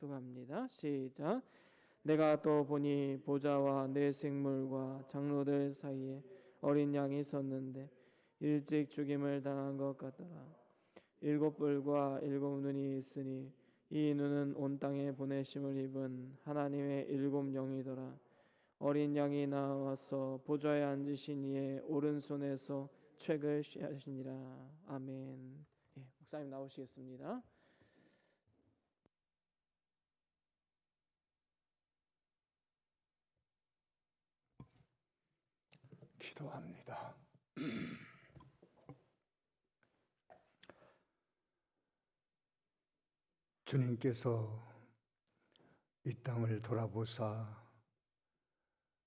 또 갑니다. 시작. 내가 또 보니 보좌와 내 생물과 장로들 사이에 어린 양이 섰는데 일찍 죽임을 당한 것 같더라. 일곱 뿔과 일곱 눈이 있으니 이 눈은 온 땅에 보내심을 입은 하나님의 일곱 영이더라. 어린 양이 나와서 보좌에 앉으신 이의 오른손에서 책을 취하시니라. 아멘. 예, 목사님 나오시겠습니다. 기도합니다. 주님께서 이 땅을 돌아보사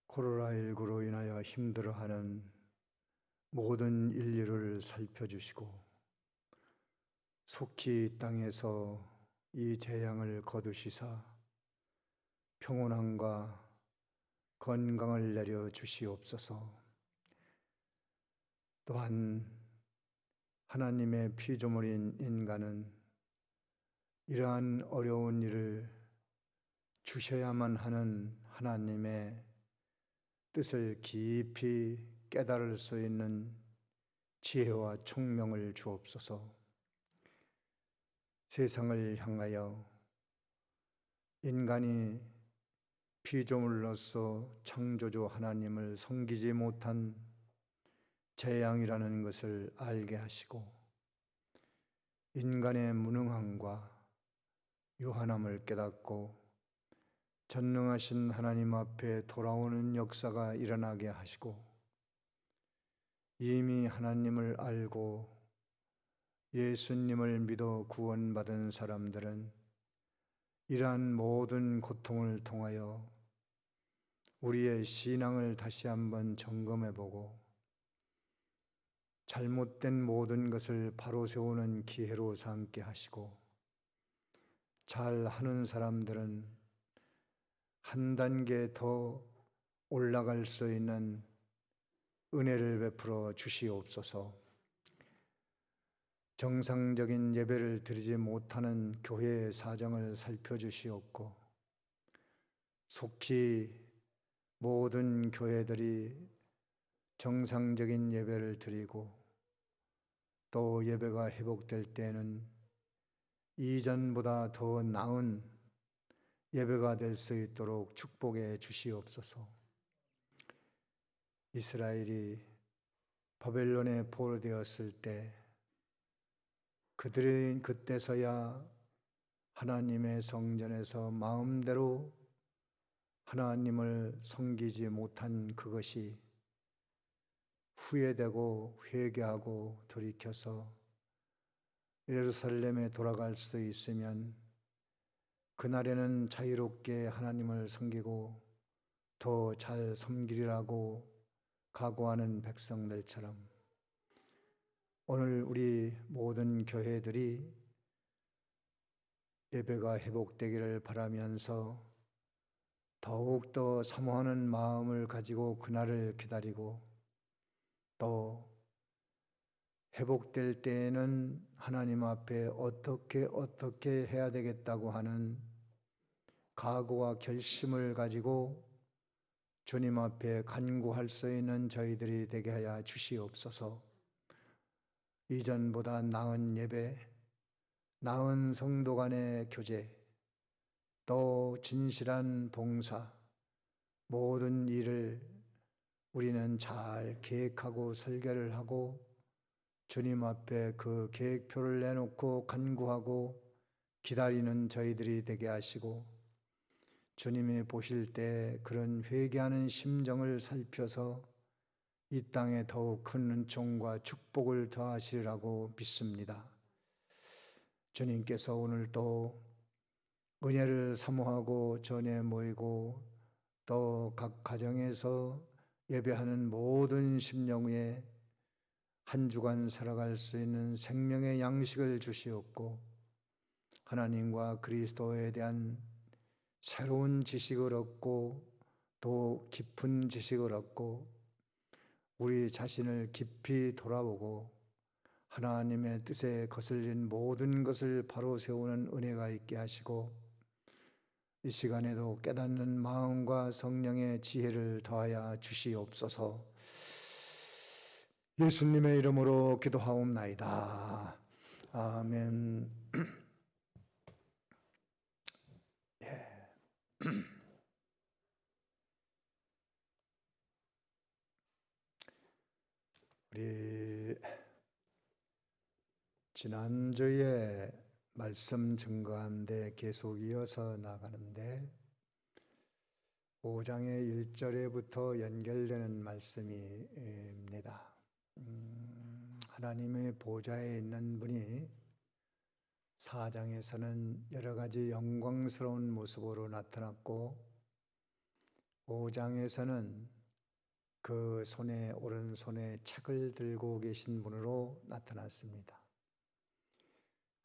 코로나19로 인하여 힘들어하는 모든 인류를 살펴주시고 속히 이 땅에서 이 재앙을 거두시사 평온함과 건강을 내려 주시옵소서. 또한 하나님의 피조물인 인간은 이러한 어려운 일을 주셔야만 하는 하나님의 뜻을 깊이 깨달을 수 있는 지혜와 총명을 주옵소서. 세상을 향하여 인간이 피조물로서 창조주 하나님을 섬기지 못한 재앙이라는 것을 알게 하시고 인간의 무능함과 유한함을 깨닫고 전능하신 하나님 앞에 돌아오는 역사가 일어나게 하시고 이미 하나님을 알고 예수님을 믿어 구원받은 사람들은 이러한 모든 고통을 통하여 우리의 신앙을 다시 한번 점검해보고 잘못된 모든 것을 바로 세우는 기회로 삼게 하시고 잘하는 사람들은 한 단계 더 올라갈 수 있는 은혜를 베풀어 주시옵소서. 정상적인 예배를 드리지 못하는 교회의 사정을 살펴주시옵고 속히 모든 교회들이 정상적인 예배를 드리고 또 예배가 회복될 때는 이전보다 더 나은 예배가 될 수 있도록 축복해 주시옵소서. 이스라엘이 바벨론에 포로되었을 때 그들은 그때서야 하나님의 성전에서 마음대로 하나님을 섬기지 못한 그것이 후회되고 회개하고 돌이켜서 예루살렘에 돌아갈 수 있으면 그날에는 자유롭게 하나님을 섬기고 더 잘 섬기리라고 각오하는 백성들처럼 오늘 우리 모든 교회들이 예배가 회복되기를 바라면서 더욱더 사모하는 마음을 가지고 그날을 기다리고 또 회복될 때에는 하나님 앞에 어떻게 해야 되겠다고 하는 각오와 결심을 가지고 주님 앞에 간구할 수 있는 저희들이 되게 하여 주시옵소서. 이전보다 나은 예배, 나은 성도 간의 교제, 또 진실한 봉사, 모든 일을 우리는 잘 계획하고 설계를 하고 주님 앞에 그 계획표를 내놓고 간구하고 기다리는 저희들이 되게 하시고 주님이 보실 때 그런 회개하는 심정을 살펴서 이 땅에 더욱 큰 은총과 축복을 더하시리라고 믿습니다. 주님께서 오늘도 은혜를 사모하고 전에 모이고 또 각 가정에서 예배하는 모든 심령 위에 한 주간 살아갈 수 있는 생명의 양식을 주시옵고 하나님과 그리스도에 대한 새로운 지식을 얻고 또 깊은 지식을 얻고 우리 자신을 깊이 돌아보고 하나님의 뜻에 거슬린 모든 것을 바로 세우는 은혜가 있게 하시고 이 시간에도 깨닫는 마음과 성령의 지혜를 더하여 주시옵소서. 예수님의 이름으로 기도하옵나이다. 아멘. 예. 우리 지난주에 말씀 증거한데 계속 이어서 나가는데 5장의 1절에부터 연결되는 말씀입니다. 하나님의 보좌에 있는 분이 4장에서는 여러 가지 영광스러운 모습으로 나타났고 5장에서는 그 오른손에 책을 들고 계신 분으로 나타났습니다.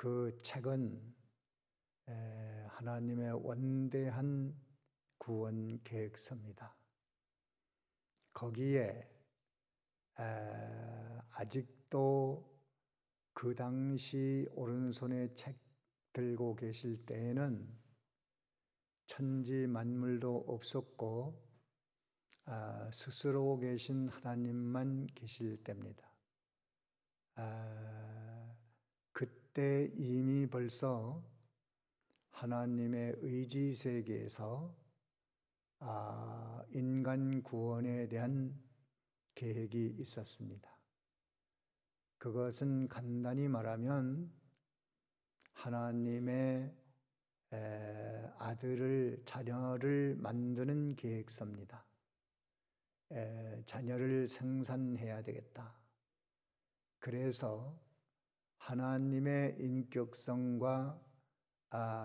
그 책은 하나님의 원대한 구원 계획서입니다. 거기에 아직도 그 당시 오른손에 책 들고 계실 때에는 천지 만물도 없었고 스스로 계신 하나님만 계실 때입니다. 그때 이미 벌써 하나님의 의지 세계에서 인간 구원에 대한 계획이 있었습니다. 그것은 간단히 말하면 하나님의 자녀를 만드는 계획서입니다. 자녀를 생산해야 되겠다. 그래서 하나님의 인격성과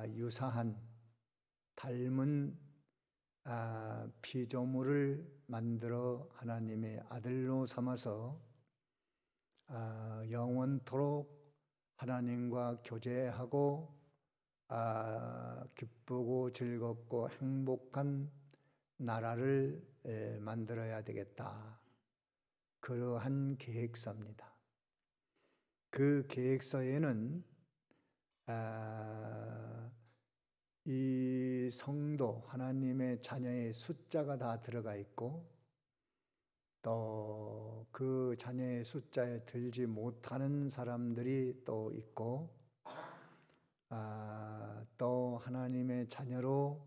유사한 닮은 피조물을 만들어 하나님의 아들로 삼아서 영원토록 하나님과 교제하고 기쁘고 즐겁고 행복한 나라를 만들어야 되겠다. 그러한 계획서입니다. 그 계획서에는 이 성도 하나님의 자녀의 숫자가 다 들어가 있고 또 그 자녀의 숫자에 들지 못하는 사람들이 또 있고 또 하나님의 자녀로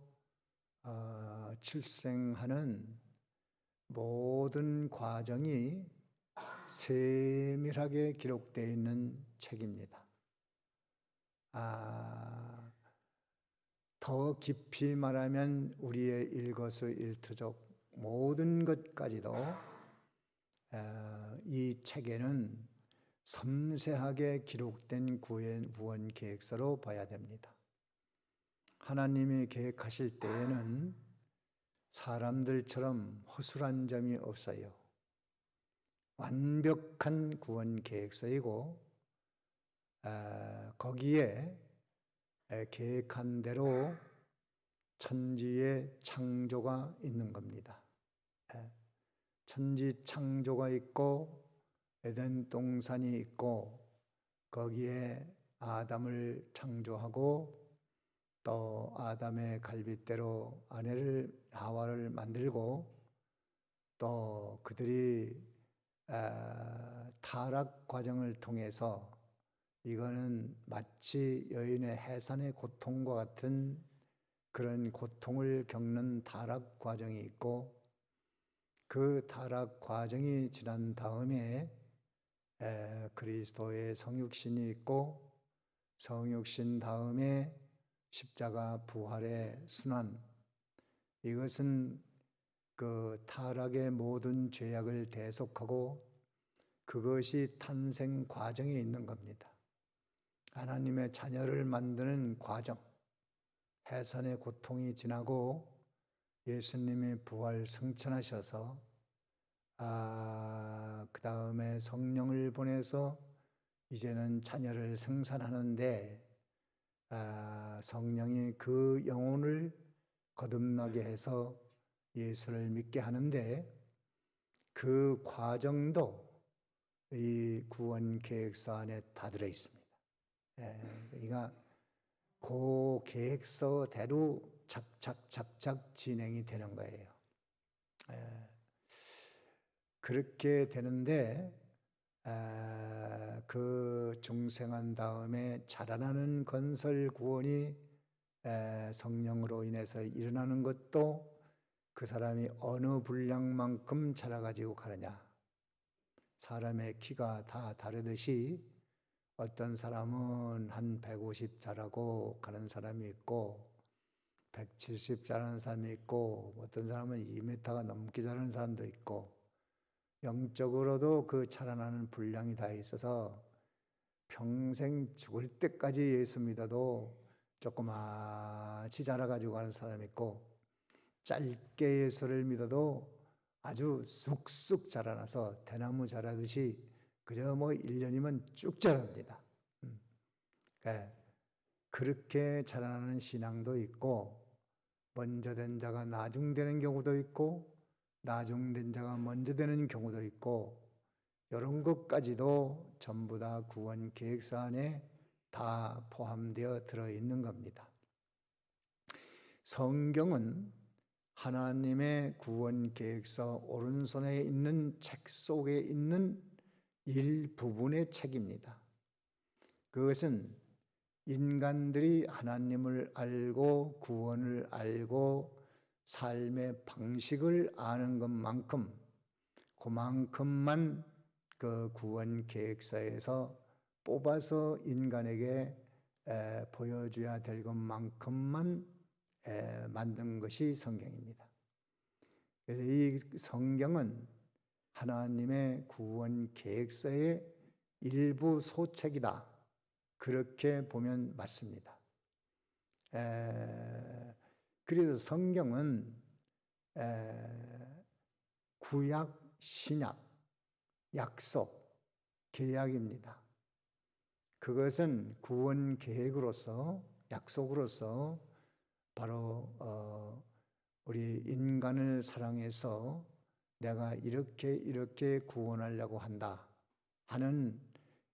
출생하는 모든 과정이 세밀하게 기록되어 있는 책입니다. 더 깊이 말하면 우리의 일거수일투족 모든 것까지도 이 책에는 섬세하게 기록된 구원 계획서로 봐야 됩니다. 하나님이 계획하실 때에는 사람들처럼 허술한 점이 없어요. 완벽한 구원 계획서이고 거기에 계획한 대로 천지의 창조가 있는 겁니다. 천지 창조가 있고 에덴 동산이 있고 거기에 아담을 창조하고 또 아담의 갈빗대로 아내를 하와를 만들고 또 그들이 타락 과정을 통해서 이거는 마치 여인의 해산의 고통과 같은 그런 고통을 겪는 타락 과정이 있고 그 타락 과정이 지난 다음에 그리스도의 성육신이 있고 성육신 다음에 십자가 부활의 순환, 이것은 그 타락의 모든 죄악을 대속하고 그것이 탄생 과정에 있는 겁니다. 하나님의 자녀를 만드는 과정, 해산의 고통이 지나고 예수님이 부활 승천하셔서 그 다음에 성령을 보내서 이제는 자녀를 생산하는데 성령이 그 영혼을 거듭나게 해서 예수를 믿게 하는데 그 과정도 이 구원 계획서 안에 다 들어 있습니다. 그러니까 그 계획서대로 착착착착 진행이 되는 거예요. 그렇게 되는데 그 중생한 다음에 자라나는 건설 구원이 성령으로 인해서 일어나는 것도 그 사람이 어느 분량만큼 자라가지고 가느냐. 사람의 키가 다 다르듯이 어떤 사람은 한 150 자라고 가는 사람이 있고 170 자라는 사람이 있고 어떤 사람은 2m가 넘게 자라는 사람도 있고 영적으로도 그 자라나는 분량이 다 있어서 평생 죽을 때까지 예수 믿어도 조그맣이 자라가지고 가는 사람이 있고 짧게 예수를 믿어도 아주 쑥쑥 자라나서 대나무 자라듯이 그저 뭐 1년이면 쭉 자랍니다. 그렇게 자라나는 신앙도 있고 먼저 된 자가 나중되는 경우도 있고 나중된 자가 먼저 되는 경우도 있고 이런 것까지도 전부 다 구원 계획서 안에 다 포함되어 들어있는 겁니다. 성경은 하나님의 구원 계획서 오른손에 있는 책 속에 있는 일부분의 책입니다. 그것은 인간들이 하나님을 알고 구원을 알고 삶의 방식을 아는 것만큼 그만큼만 그 구원 계획서에서 뽑아서 인간에게 보여줘야 될 것만큼만 만든 것이 성경입니다. 그래서 이 성경은 하나님의 구원 계획서의 일부 소책이다. 그렇게 보면 맞습니다. 그래서 성경은 구약, 신약, 약속, 계약입니다. 그것은 구원 계획으로서 약속으로서 바로 우리 인간을 사랑해서 내가 이렇게 구원하려고 한다 하는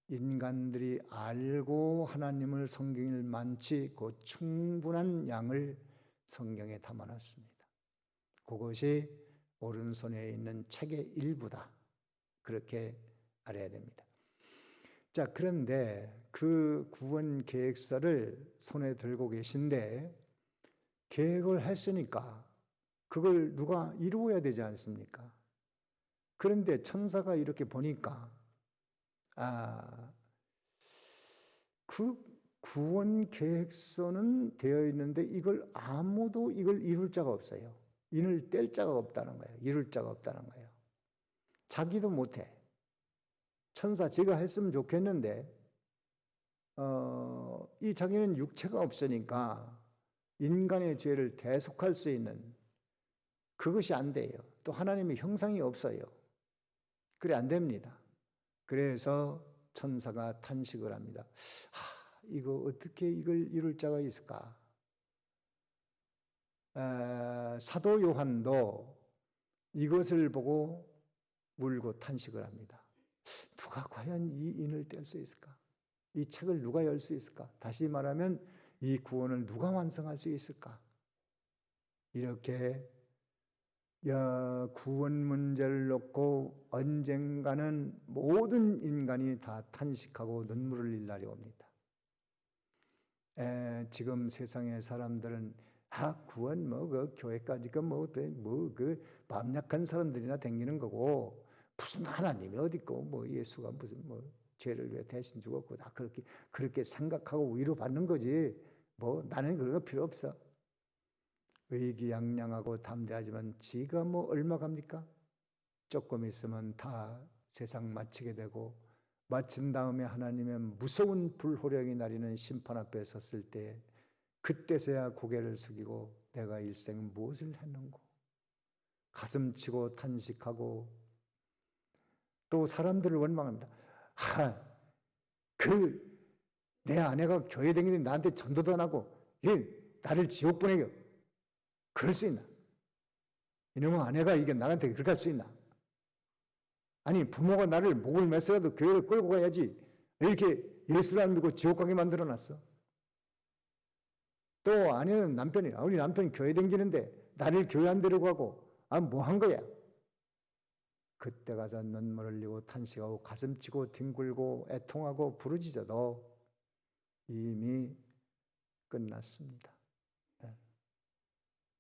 인간들이 알고 하나님을 섬길 만치 그 충분한 양을 성경에 담아놨습니다. 그것이 오른손에 있는 책의 일부다. 그렇게 알아야 됩니다. 자, 그런데 그 구원 계획서를 손에 들고 계신데 계획을 했으니까 그걸 누가 이루어야 되지 않습니까? 그런데 천사가 이렇게 보니까 그 구원 계획서는 되어 있는데 아무도 이걸 이룰 자가 없어요. 인을 뗄 자가 없다는 거예요. 이룰 자가 없다는 거예요. 자기도 못해. 천사 제가 했으면 좋겠는데 이 자기는 육체가 없으니까 인간의 죄를 대속할 수 있는 그것이 안 돼요. 또 하나님의 형상이 없어요. 그래 안 됩니다. 그래서 천사가 탄식을 합니다. 이거 어떻게 이걸 이룰 자가 있을까? 사도 요한도 이것을 보고 울고 탄식을 합니다. 누가 과연 이 인을 뗄 수 있을까? 이 책을 누가 열 수 있을까? 다시 말하면 이 구원을 누가 완성할 수 있을까? 이렇게 구원 문제를 놓고 언젠가는 모든 인간이 다 탄식하고 눈물을 흘릴 날이 옵니다. 지금 세상의 사람들은 구원 그 교회까지 그 밤약한 사람들이나 댕기는 거고 무슨 하나님이 어디 있고 예수가 무슨 죄를 왜 대신 죽었고 다 그렇게 생각하고 위로받는 거지. 나는 그런 거 필요 없어. 의기양양하고 담대하지만 지가 얼마 갑니까? 조금 있으면 다 세상 마치게 되고 마친 다음에 하나님의 무서운 불호령이 나리는 심판 앞에 섰을 때 그때서야 고개를 숙이고 내가 일생 무엇을 했는고 가슴치고 탄식하고 또 사람들을 원망합니다. 내 아내가 교회 다니는데 나한테 전도도 안 하고 나를 지옥 보내겨. 그럴 수 있나? 이놈의 아내가 이게 나한테 그렇게 할 수 있나? 아니 부모가 나를 목을 매서라도 교회를 끌고 가야지 이렇게 예수를 안 믿고 지옥 가게 만들어놨어. 또 아내는 남편이 우리 남편이 교회 다니는데 나를 교회 안 데려가고 뭐 한 거야? 그때 가서 눈물 흘리고 탄식하고 가슴치고 뒹굴고 애통하고 부르짖어도 이미 끝났습니다.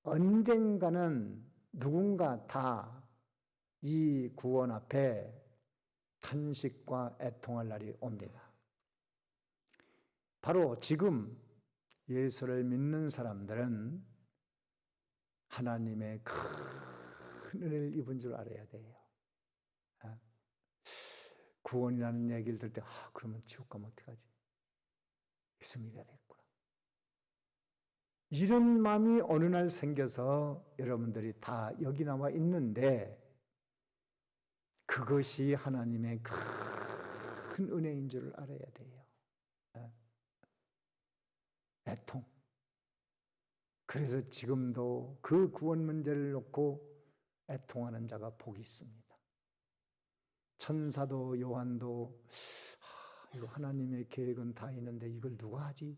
언젠가는 누군가 다 이 구원 앞에 탄식과 애통할 날이 옵니다. 바로 지금 예수를 믿는 사람들은 하나님의 큰 은혜를 입은 줄 알아야 돼요. 구원이라는 얘기를 들을 때 그러면 지옥 가면 어떡하지? 예수 믿어야 되겠구나. 이런 마음이 어느 날 생겨서 여러분들이 다 여기 나와 있는데 그것이 하나님의 큰 은혜인 줄 알아야 돼요. 애통. 그래서 지금도 그 구원 문제를 놓고 애통하는 자가 복이 있습니다. 천사도 요한도 이거 하나님의 계획은 다 있는데 이걸 누가 하지?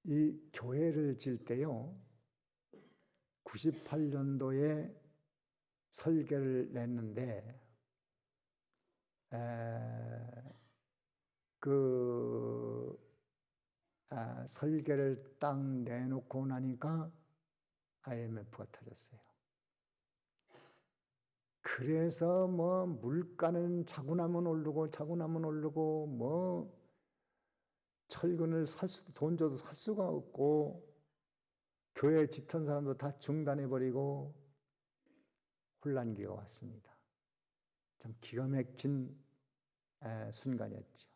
이 교회를 질 때요, 98년도에 설계를 냈는데 설계를 딱 내놓고 나니까 IMF가 터졌어요. 그래서 물가는 자고 나면 오르고 철근을 돈 줘도 살 수가 없고 교회 짓던 사람도 다 중단해버리고 혼란기가 왔습니다. 참 기가 막힌 순간이었죠.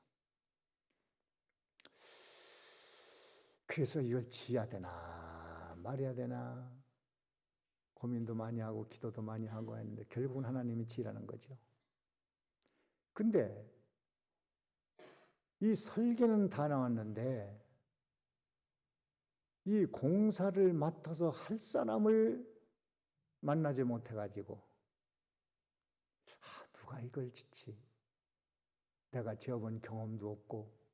그래서 이걸 지어야 되나 말해야 되나 고민도 많이 하고 기도도 많이 하고 했는데 결국은 하나님이 지으라는 거죠. 근데 이 설계는 다 나왔는데 이 공사를 맡아서 할 사람을 만나지 못해가지고 누가 이걸 짓지? 내가 지어본 경험도 없고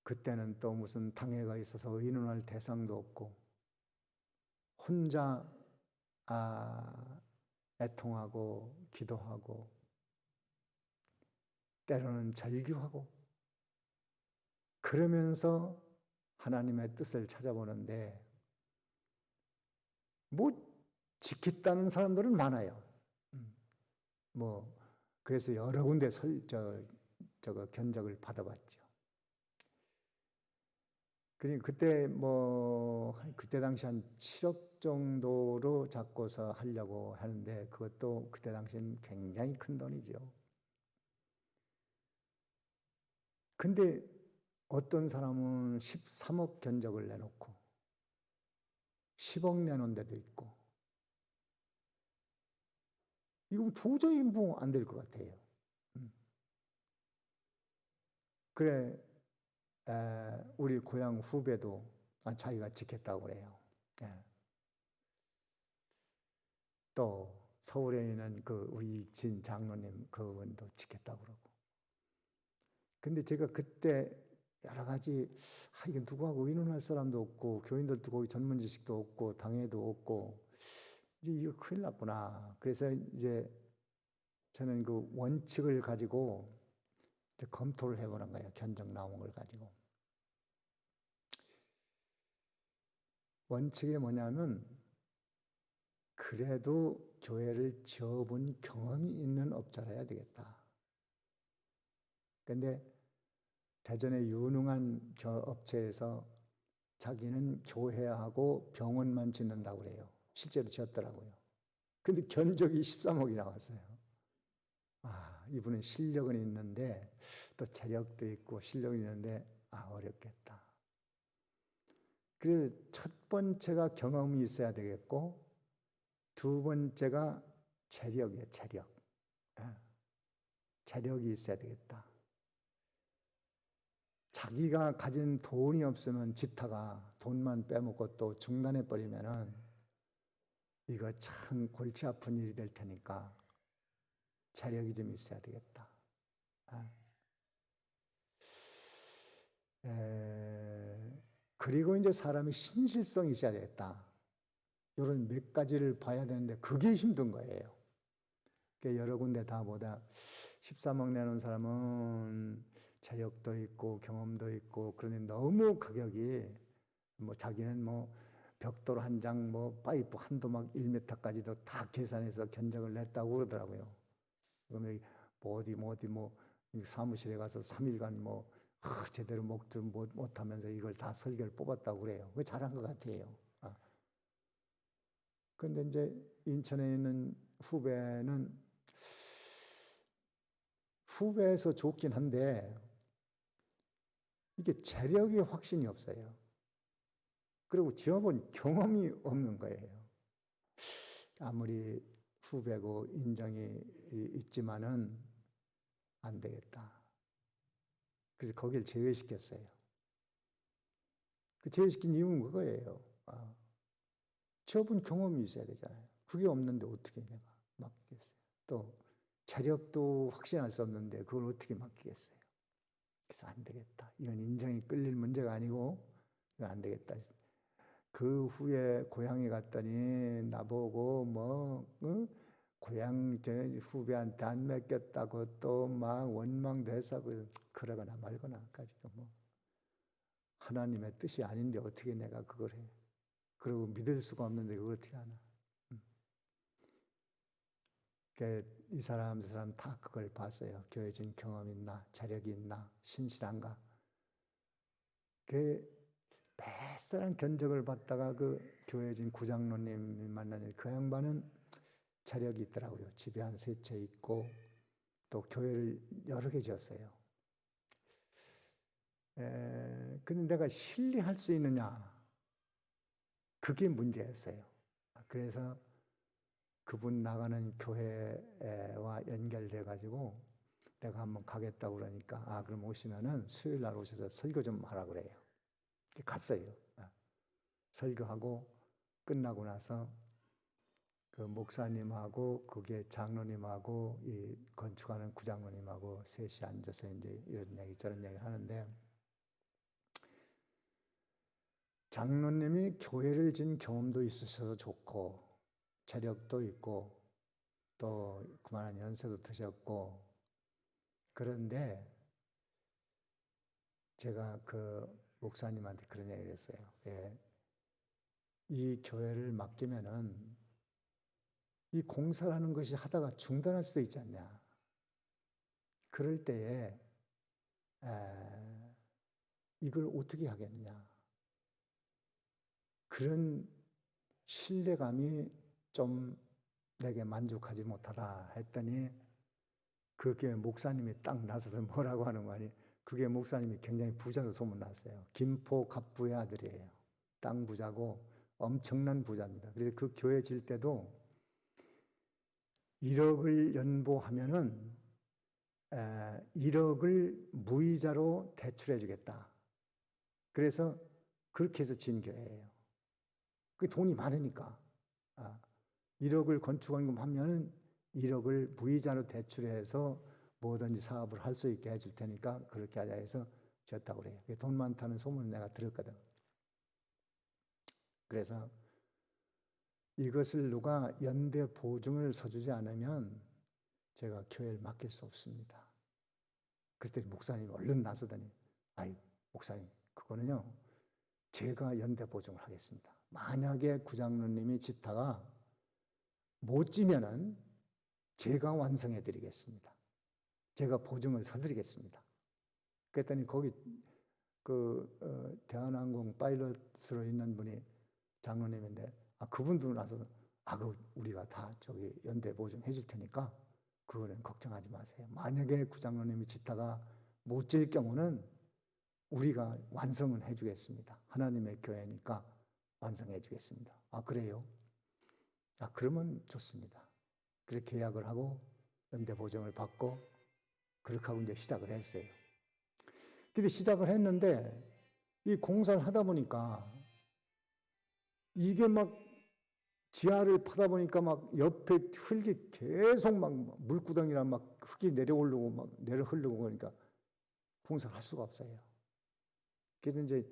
그때는 또 무슨 당회가 있어서 의논할 대상도 없고 혼자 애통하고 기도하고 때로는 절규하고 그러면서 하나님의 뜻을 찾아보는데 지켰다는 사람들은 많아요. 그래서 여러 군데 견적을 받아봤죠. 그때 그때 당시 한 7억 정도로 잡고서 하려고 하는데 그것도 그때 당시엔 굉장히 큰 돈이죠. 근데 어떤 사람은 13억 견적을 내놓고 10억 내놓은 데도 있고 이건 도저히 안 될 것 같아요. 그래 우리 고향 후배도 자기가 지켰다고 그래요. 또 서울에 있는 우리 진 장로님 그분도 지켰다고 그러고. 근데 제가 그때 여러 가지 이게 누구하고 의논할 사람도 없고 교인들도 거기 전문 지식도 없고 당회도 없고 이제 이거 큰일 났구나. 그래서 이제 저는 그 원칙을 가지고 이제 검토를 해보는 거예요. 견적 나온 걸 가지고. 원칙이 뭐냐면 그래도 교회를 지어본 경험이 있는 업자라야 되겠다. 근데 대전의 유능한 업체에서 자기는 교회하고 병원만 짓는다고 그래요. 실제로 지었더라고요. 근데 견적이 13억이 나왔어요. 이분은 실력은 있는데 또 재력도 있고 실력이 있는데 어렵겠다. 그래서 첫 번째가 경험이 있어야 되겠고 두 번째가 재력이에요. 재력이 있어야 되겠다. 자기가 가진 돈이 없으면 짓다가 돈만 빼먹고 또 중단해 버리면은 이거 참 골치 아픈 일이 될 테니까 재력이 좀 있어야 되겠다. 그리고 이제 사람이 신실성이 있어야 되겠다. 이런 몇 가지를 봐야 되는데 그게 힘든 거예요. 그러니까 여러 군데 다 보다 13억 내놓은 사람은 재력도 있고 경험도 있고 그런데 너무 가격이 뭐 자기는 뭐 벽돌 한 장, 뭐 파이프 한 도막 1m까지도 다 계산해서 견적을 냈다고 그러더라고요. 그러면 뭐 어디 뭐 사무실에 가서 3일간 뭐 제대로 먹도 못하면서 이걸 다 설계를 뽑았다고 그래요. 그거 잘한 것 같아요. 그런데 이제 인천에 있는 후배에서 좋긴 한데 이게 재력이 확신이 없어요. 그리고 지어본 경험이 없는 거예요. 아무리 후배고 인정이 있지만은 안 되겠다. 그래서 거기를 제외시켰어요. 그 제외시킨 이유는 그거예요. 지어본 경험이 있어야 되잖아요. 그게 없는데 어떻게 내가 맡기겠어요. 또 재력도 확신할 수 없는데 그걸 어떻게 맡기겠어요. 그래서 안 되겠다. 이건 인정이 끌릴 문제가 아니고 이건 안 되겠다. 그 후에 고향에 갔더니 나보고 뭐 고향 저 후배한테 안 맡겼다고 또 막 원망돼서 그러거나 말거나 가지고 뭐 하나님의 뜻이 아닌데 어떻게 내가 그걸 해. 그리고 믿을 수가 없는데 그걸 어떻게 하나. 이 사람 저 사람 다 그걸 봤어요. 교회진 경험이 있나 자력이 있나 신실한가. 뱃사람 견적을 받다가 그 교회진 구장로님이 만나는 그 양반은 자력이 있더라고요. 집에 한 3채 있고 또 교회를 여러 개 지었어요. 근데 내가 신뢰할 수 있느냐? 그게 문제였어요. 그래서 그분 나가는 교회와 연결돼 가지고 내가 한번 가겠다고 그러니까 그럼 오시면은 수요일 날 오셔서 설교 좀 하라 그래요. 갔어요. 설교하고 끝나고 나서 그 목사님하고 그게 장로님하고 이 건축하는 구장로님하고 셋이 앉아서 이제 이런 얘기 저런 얘기를 하는데 장로님이 교회를 진 경험도 있으셔서 좋고 재력도 있고 또 그만한 연세도 드셨고 그런데 제가 그 목사님한테 그런 얘기를 했어요. 이 교회를 맡기면은 이 공사를 하는 것이 하다가 중단할 수도 있지 않냐. 그럴 때에 이걸 어떻게 하겠느냐. 그런 신뢰감이 좀 내게 만족하지 못하다 했더니 그게 목사님이 딱 나서서 뭐라고 하는 거 아니? 그게 목사님이 굉장히 부자로 소문났어요. 김포 갑부의 아들이에요. 땅 부자고 엄청난 부자입니다. 그래서 그 교회 질 때도 1억을 연보하면은 1억을 무이자로 대출해 주겠다. 그래서 그렇게 해서 진 교회예요. 그 돈이 많으니까 1억을 건축원금 하면은 1억을 무이자로 대출해서 뭐든지 사업을 할 수 있게 해줄 테니까 그렇게 하자 해서 졌다고 그래요. 돈 많다는 소문을 내가 들었거든. 그래서 이것을 누가 연대 보증을 서주지 않으면 제가 교회를 맡길 수 없습니다. 그랬더니 목사님이 얼른 나서더니 목사님 그거는요 제가 연대 보증을 하겠습니다. 만약에 구장로님이 짓다가 못 지면은 제가 완성해 드리겠습니다. 제가 보증을 서드리겠습니다. 그랬더니 거기 대한항공 파일럿으로 있는 분이 장로님인데 그분도 나서 우리가 다 저기 연대 보증해 줄 테니까 그거는 걱정하지 마세요. 만약에 구장로님이 짓다가 못 질 경우는 우리가 완성은 해주겠습니다. 하나님의 교회니까 완성해 주겠습니다. 그래요? 그러면 좋습니다. 그렇게 계약을 하고 연대 보증을 받고 그렇게 하고 이제 시작을 했어요. 근데 시작을 했는데 이 공사를 하다 보니까 이게 막 지하를 파다 보니까 막 옆에 흙이 계속 막 물구덩이랑 막 흙이 내려 흐르고 그러니까 공사를 할 수가 없어요. 그래서 이제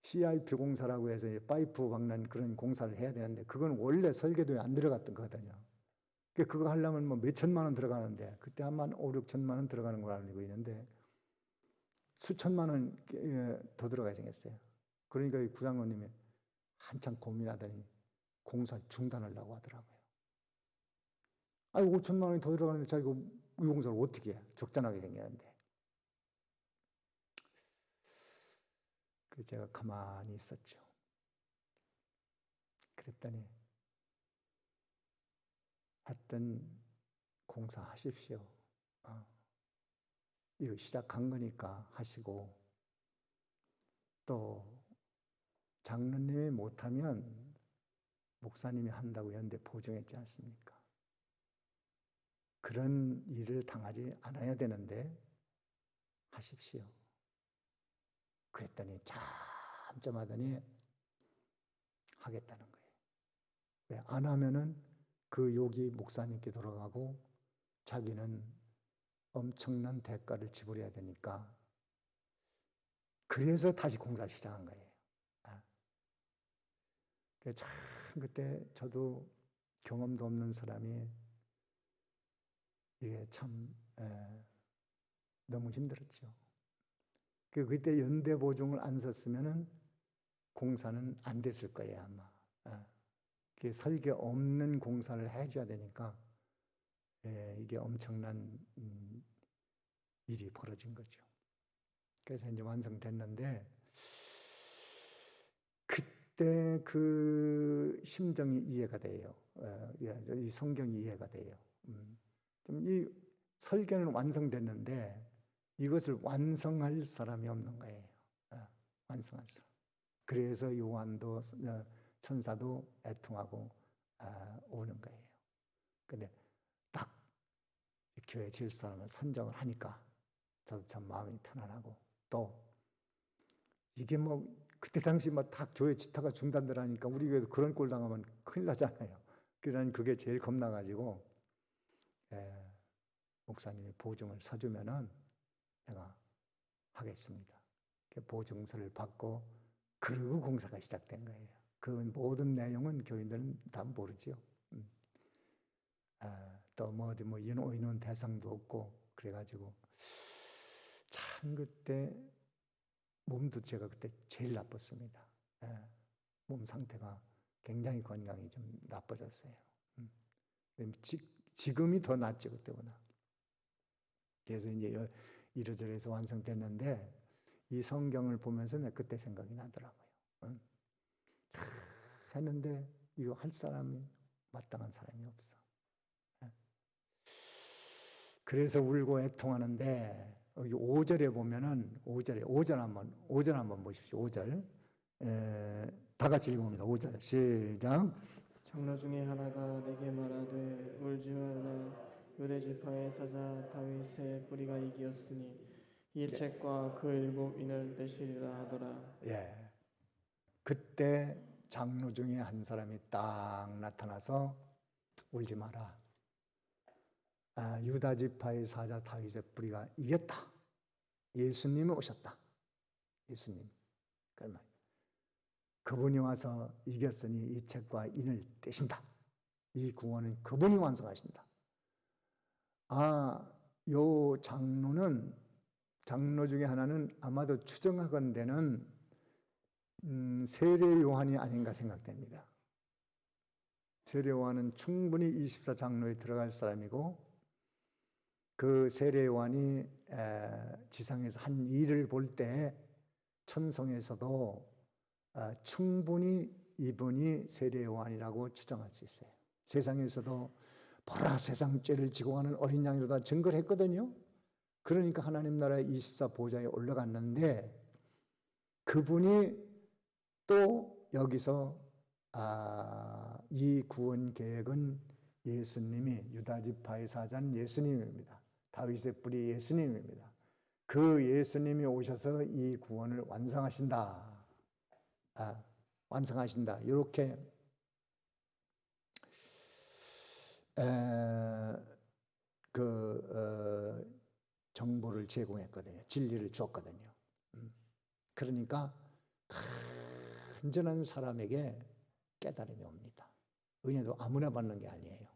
CIP 공사라고 해서 파이프 박는 그런 공사를 해야 되는데 그건 원래 설계도에 안 들어갔던 거거든요. 그거 하려면 뭐 몇 천만 원 들어가는데 그때 한 5, 6천만 원 들어가는 걸로 알고 있는데 수천만 원 더 들어가야 생겼어요. 그러니까 이 구장로님이 한참 고민하더니 공사 중단하려고 하더라고요. 5천만 원이 더 들어가는데 자기가 이 공사를 어떻게 해? 적잖하게 생겼는데. 그래서 제가 가만히 있었죠. 그랬더니 하여튼 공사하십시오. 이거 시작한 거니까 하시고 또 장로님이 못하면 목사님이 한다고 연대 보증했지 않습니까? 그런 일을 당하지 않아야 되는데 하십시오. 그랬더니 잠잠하더니 하겠다는 거예요. 왜 안 하면은 그 욕이 목사님께 돌아가고 자기는 엄청난 대가를 지불해야 되니까 그래서 다시 공사 시작한 거예요. 참 그때 저도 경험도 없는 사람이 이게 참 너무 힘들었죠. 그때 연대 보증을 안 썼으면은 공사는 안 됐을 거예요 아마. 설계 없는 공사를 해줘야 되니까 이게 엄청난 일이 벌어진 거죠. 그래서 이제 완성됐는데 그때 그 심정이 이해가 돼요. 이 성경이 이해가 돼요. 좀 이 설계는 완성됐는데 이것을 완성할 사람이 없는 거예요. 완성할 사람. 그래서 요한도 천사도 애통하고 오는 거예요. 근데 딱 교회 질 사람을 선정을 하니까 저도 참 마음이 편안하고 또 이게 뭐 그때 당시 막 다 교회 지타가 중단되라니까 우리 교회도 그런 꼴 당하면 큰일 나잖아요. 그러니 그게 제일 겁나가지고 목사님이 보증을 서주면은 내가 하겠습니다. 보증서를 받고 그리고 공사가 시작된 거예요. 그 모든 내용은 교인들은 다 모르죠. 또 뭐 어디 뭐 인원 대상도 없고 그래가지고 참 그때 몸도 제가 그때 제일 나빴습니다. 몸 상태가 굉장히 건강이 좀 나빠졌어요. 지금이 더 낫죠 그때보다. 그래서 이제 이러저러해서 완성됐는데 이 성경을 보면서 내가 그때 생각이 나더라고요. 했는데 이거 할 사람이 마땅한 사람이 없어. 그래서 울고 애통하는데 여기 5절에 보면은 5절 한번 보십시오. 5절 다 같이 읽어봅니다. 5절 시작. 장로 중에 하나가 내게 말하되 울지 말라 유대 지파의 사자 다윗의 뿌리가 이기었으니 이 책과 그 7인을 떼시리라 하더라. 그때 장로 중에 한 사람이 딱 나타나서 울지 마라. 유다 지파의 사자 다윗의 뿌리가 이겼다. 예수님이 오셨다. 예수님. 그러면 그분이 와서 이겼으니 이 책과 인을 떼신다. 이 구원은 그분이 완성하신다. 요 장로 중에 하나는 아마도 추정하건대는 세례 요한이 아닌가 생각됩니다. 세례 요한은 충분히 24장로에 들어갈 사람이고 그 세례 요한이 지상에서 한 일을 볼 때 천성에서도 충분히 이분이 세례 요한이라고 추정할 수 있어요. 세상에서도 보라 세상 죄를 지고 가는 어린 양이로다 증거를 했거든요. 그러니까 하나님 나라의 24보좌에 올라갔는데 그분이 또 여기서 이 구원 계획은 예수님이 유다 지파의 사자는 예수님입니다. 다윗의 뿌리 예수님입니다. 그 예수님이 오셔서 이 구원을 완성하신다. 완성하신다. 이렇게 정보를 제공했거든요. 진리를 줬거든요. 그러니까 간절한 사람에게 깨달음이 옵니다. 은혜도 아무나 받는 게 아니에요.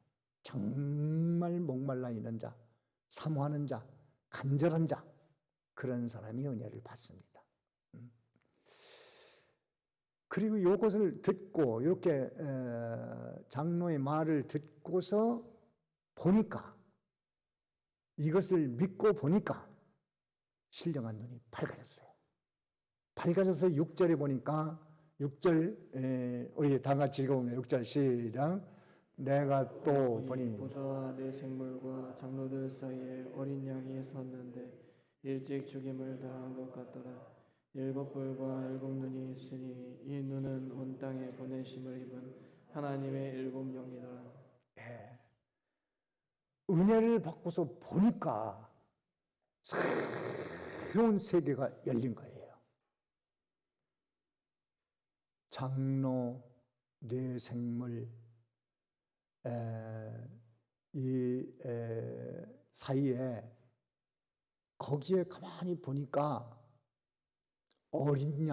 정말 목말라 있는 자, 사모하는 자, 간절한 자, 그런 사람이 은혜를 받습니다. 그리고 이것을 듣고 이렇게 장로의 말을 듣고서 보니까, 이것을 믿고 보니까 신령한 눈이 밝아졌어요. 밝아져서 6절에 보니까 6절 우리 다 같이 읽어보면 6절 시작. 내가 또 보니 보좌와 내 생물과 장로들 사이에 어린 양이 섰는데 일찍 죽임을 당한 것 같더라. 7뿔과 7눈이 있으니 이 눈은 온 땅에 보내심을 입은 하나님의 7영이더라. 예. 은혜를 받고서 보니까 새로운 세계가 열린 거예요. 장로, 뇌생물 사이에 거기에 가만히 보니까 어린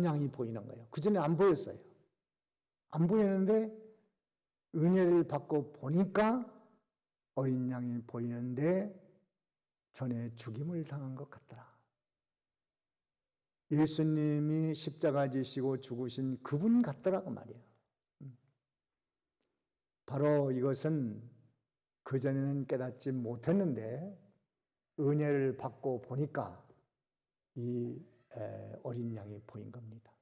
양이 보이는 거예요. 그 전에 안 보였어요. 안 보이는데 은혜를 받고 보니까 어린 양이 보이는데 전에 죽임을 당한 것 같더라. 예수님이 십자가 지시고 죽으신 그분 같더라고 말이에요. 바로 이것은 그전에는 깨닫지 못했는데 은혜를 받고 보니까 이 어린 양이 보인 겁니다.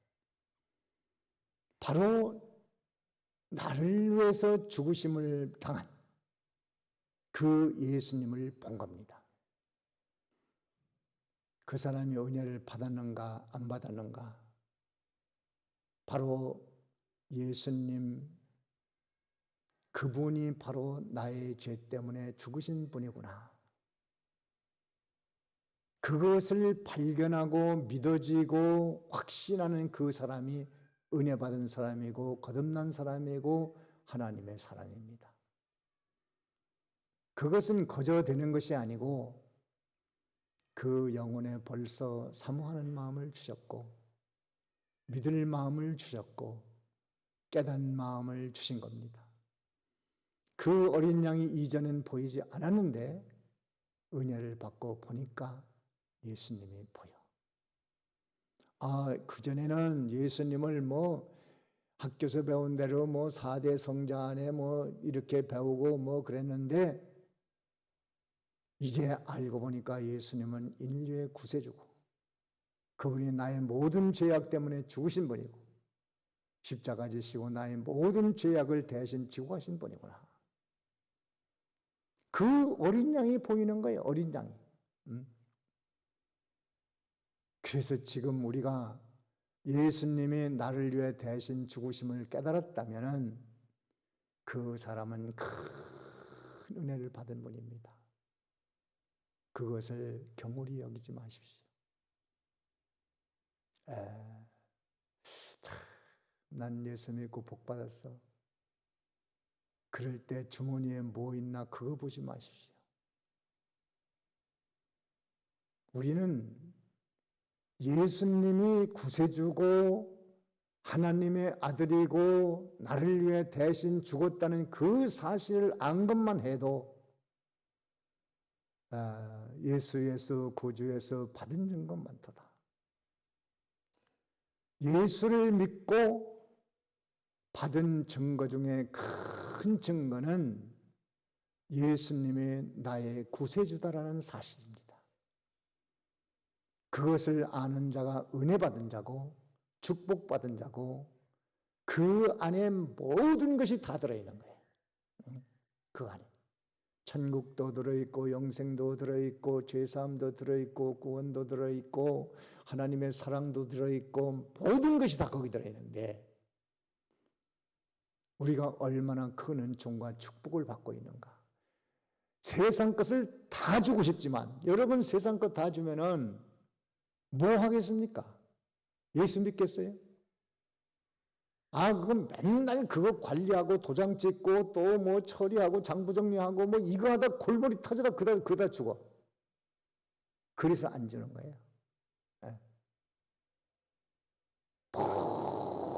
바로 나를 위해서 죽으심을 당한 그 예수님을 본 겁니다. 그 사람이 은혜를 받았는가 안 받았는가? 바로 예수님, 그분이 바로 나의 죄 때문에 죽으신 분이구나. 그것을 발견하고 믿어지고 확신하는 그 사람이 은혜 받은 사람이고 거듭난 사람이고 하나님의 사람입니다. 그것은 거저 되는 것이 아니고 그 영혼에 벌써 사모하는 마음을 주셨고 믿을 마음을 주셨고 깨닫는 마음을 주신 겁니다. 그 어린 양이 이전엔 보이지 않았는데 은혜를 받고 보니까 예수님이 보여. 그전에는 예수님을 학교에서 배운 대로 4대 성자 안에 이렇게 배우고 그랬는데 이제 알고 보니까 예수님은 인류의 구세주고 그분이 나의 모든 죄악 때문에 죽으신 분이고 십자가 지시고 나의 모든 죄악을 대신 지고 가신 분이구나. 그 어린 양이 보이는 거예요. 어린 양이. 그래서 지금 우리가 예수님이 나를 위해 대신 죽으심을 깨달았다면 그 사람은 큰 은혜를 받은 분입니다. 그것을 경홀히 여기지 마십시오. 난 예수 믿고 복 받았어. 그럴 때 주머니에 뭐 있나 그거 보지 마십시오. 우리는 예수님이 구세주고 하나님의 아들이고 나를 위해 대신 죽었다는 그 사실을 안 것만 해도 예수 구주에서 받은 증거 많도다. 예수를 믿고 받은 증거 중에 큰 증거는 예수님이 나의 구세주다라는 사실입니다. 그것을 아는 자가 은혜 받은 자고 축복받은 자고 그 안에 모든 것이 다 들어있는 거예요. 그 안에 천국도 들어있고 영생도 들어있고 죄사함도 들어있고 구원도 들어있고 하나님의 사랑도 들어있고 모든 것이 다 거기 들어있는데 우리가 얼마나 큰 은총과 축복을 받고 있는가. 세상 것을 다 주고 싶지만 여러분 세상 것 다 주면은 뭐 하겠습니까? 예수 믿겠어요? 그건 맨날 그거 관리하고 도장 찍고 또 처리하고 장부 정리하고 이거 하다 골머리 터져다 그다 죽어. 그래서 안 주는 거예요.